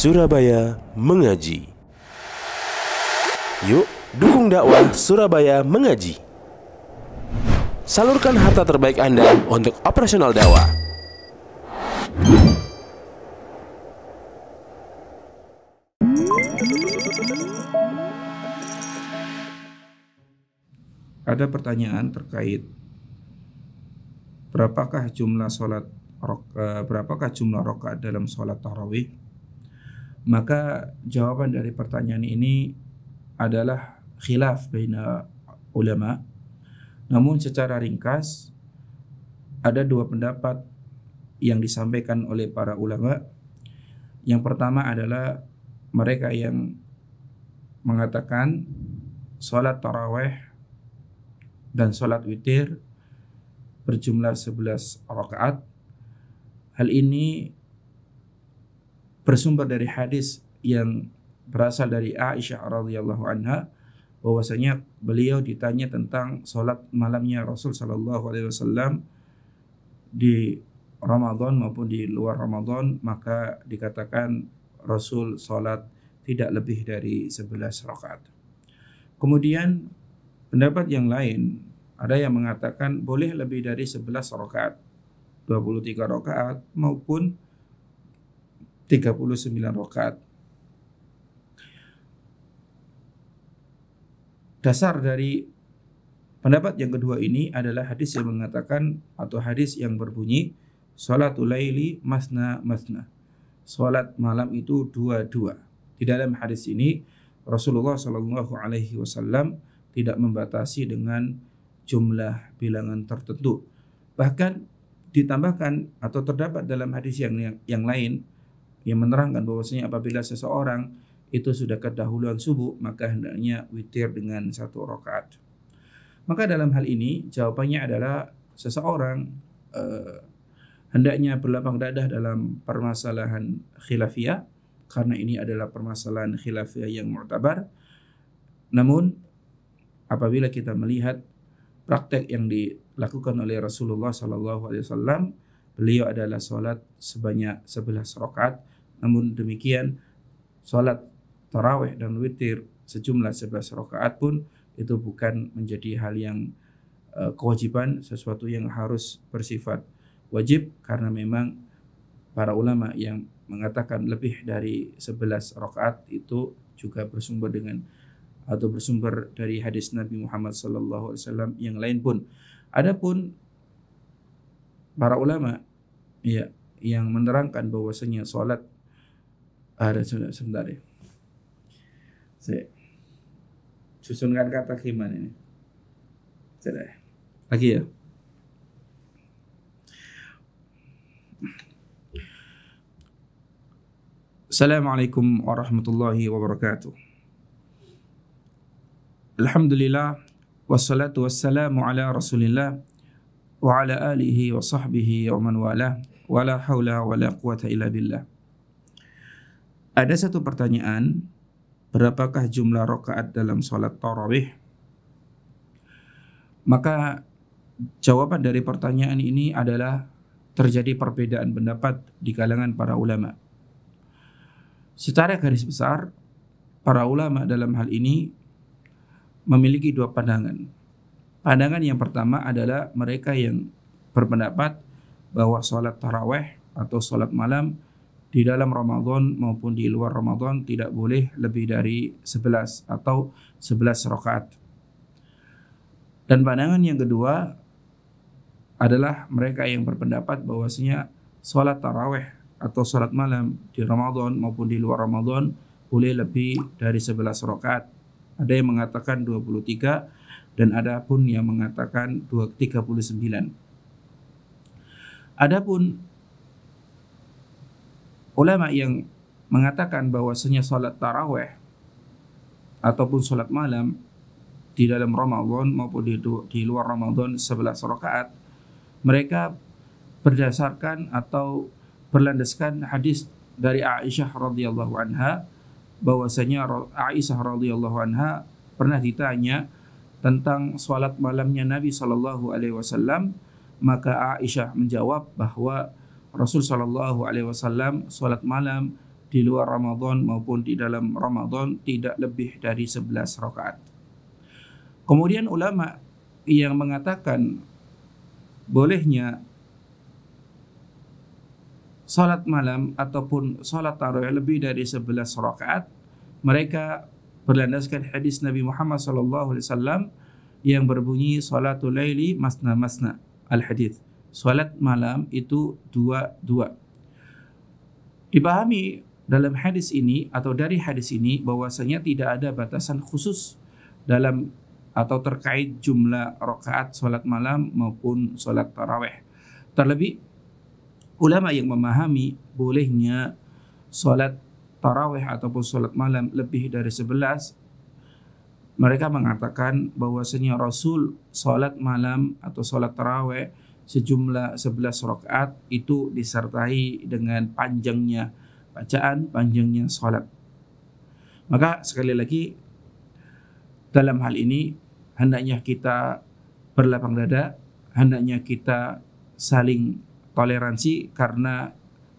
Surabaya Mengaji. Yuk, dukung dakwah Surabaya Mengaji. Salurkan harta terbaik Anda untuk operasional dakwah. Ada pertanyaan terkait berapakah jumlah rakaat dalam sholat tarawih? Maka jawaban dari pertanyaan ini adalah khilaf baina ulama. Namun secara ringkas ada dua pendapat yang disampaikan oleh para ulama. Yang pertama adalah mereka yang mengatakan sholat tarawih dan sholat witir berjumlah 11 rakaat. Hal ini bersumber dari hadis yang berasal dari Aisyah radhiyallahu anha, bahwasanya beliau ditanya tentang sholat malamnya Rasul sallallahu alaihi wasallam di Ramadan maupun di luar Ramadan, maka dikatakan Rasul sholat tidak lebih dari 11 rakaat. Kemudian pendapat yang lain, ada yang mengatakan boleh lebih dari 11 rakaat, 23 rakaat maupun 39 rakaat. Dasar dari pendapat yang kedua ini adalah hadis yang mengatakan atau hadis yang berbunyi sholatul laili masna masna. Salat malam itu dua-dua. Di dalam hadis ini Rasulullah Shallallahu alaihi wasallam tidak membatasi dengan jumlah bilangan tertentu. Bahkan ditambahkan atau terdapat dalam hadis yang lain yang menerangkan bahwasanya apabila seseorang itu sudah kedahuluan subuh, maka hendaknya witir dengan 1 rakaat. Maka dalam hal ini jawabannya adalah seseorang hendaknya berlapang dada dalam permasalahan khilafiyah, karena ini adalah permasalahan khilafiyah yang mu'tabar. Namun apabila kita melihat praktek yang dilakukan oleh Rasulullah SAW, beliau adalah sholat sebanyak 11 rakaat. Namun demikian sholat tarawih dan witir sejumlah 11 rakaat pun itu bukan menjadi hal yang kewajiban, sesuatu yang harus bersifat wajib, karena memang para ulama yang mengatakan lebih dari 11 rakaat itu juga bersumber dari hadis Nabi Muhammad SAW yang lain pun. Adapun para ulama yang menerangkan bahwasanya sholat sebentar ya. Saya susunkan kata khiman ini. Sudah. Lagi ya. Assalamualaikum warahmatullahi wabarakatuh. Alhamdulillah wassalatu wassalamu ala Rasulillah wa ala alihi wa sahbihi wa man walah, wa la haula wa la quwata illa billah. Ada satu pertanyaan, berapakah jumlah rakaat dalam sholat tarawih? Maka jawaban dari pertanyaan ini adalah terjadi perbedaan pendapat di kalangan para ulama. Secara garis besar, para ulama dalam hal ini memiliki dua pandangan. Pandangan yang pertama adalah mereka yang berpendapat bahwa sholat tarawih atau sholat malam di dalam Ramadan maupun di luar Ramadan tidak boleh lebih dari 11 atau 11 rakaat. Dan pandangan yang kedua adalah mereka yang berpendapat bahwasanya sholat tarawih atau sholat malam di Ramadan maupun di luar Ramadan boleh lebih dari 11 rakaat. Ada yang mengatakan 23 dan ada pun yang mengatakan 39. Adapun ulama yang mengatakan bahwasanya sholat tarawih ataupun sholat malam di dalam Ramadan maupun di luar Ramadan 11 rakaat, mereka berdasarkan atau berlandaskan hadis dari Aisyah radhiyallahu anha, bahwasanya Aisyah radhiyallahu anha pernah ditanya tentang sholat malamnya Nabi sallallahu alaihi wasallam, maka Aisyah menjawab bahwa Rasul sallallahu alaihi wasallam sholat malam di luar Ramadan maupun di dalam Ramadan tidak lebih dari 11 rakaat. Kemudian ulama yang mengatakan bolehnya salat malam ataupun salat tarawih lebih dari 11 rakaat, mereka berlandaskan hadis Nabi Muhammad SAW yang berbunyi salatul laili masna masna, al-hadits. Salat malam itu dua-dua. Dipahami dalam hadis ini atau dari hadis ini bahwasanya tidak ada batasan khusus dalam atau terkait jumlah rakaat salat malam maupun salat tarawih. Terlebih ulama yang memahami bolehnya salat tarawih ataupun salat malam lebih dari 11, mereka mengatakan bahwasanya Rasul salat malam atau salat tarawih sejumlah 11 rakaat itu disertai dengan panjangnya bacaan, panjangnya salat. Maka sekali lagi dalam hal ini hendaknya kita berlapang dada, hendaknya kita saling toleransi karena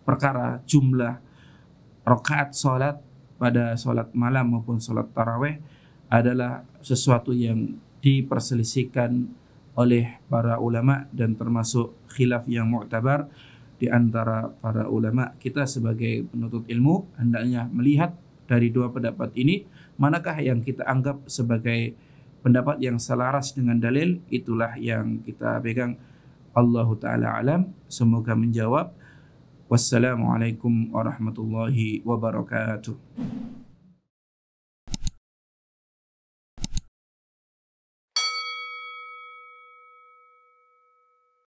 perkara jumlah rakaat salat pada salat malam maupun salat tarawih adalah sesuatu yang diperselisihkan oleh para ulama dan termasuk khilaf yang mu'tabar di antara para ulama. Kita sebagai penuntut ilmu hendaknya melihat dari dua pendapat ini manakah yang kita anggap sebagai pendapat yang selaras dengan dalil, itulah yang kita pegang. Allahu ta'ala alam. Semoga menjawab. Wassalamualaikum warahmatullahi wabarakatuh.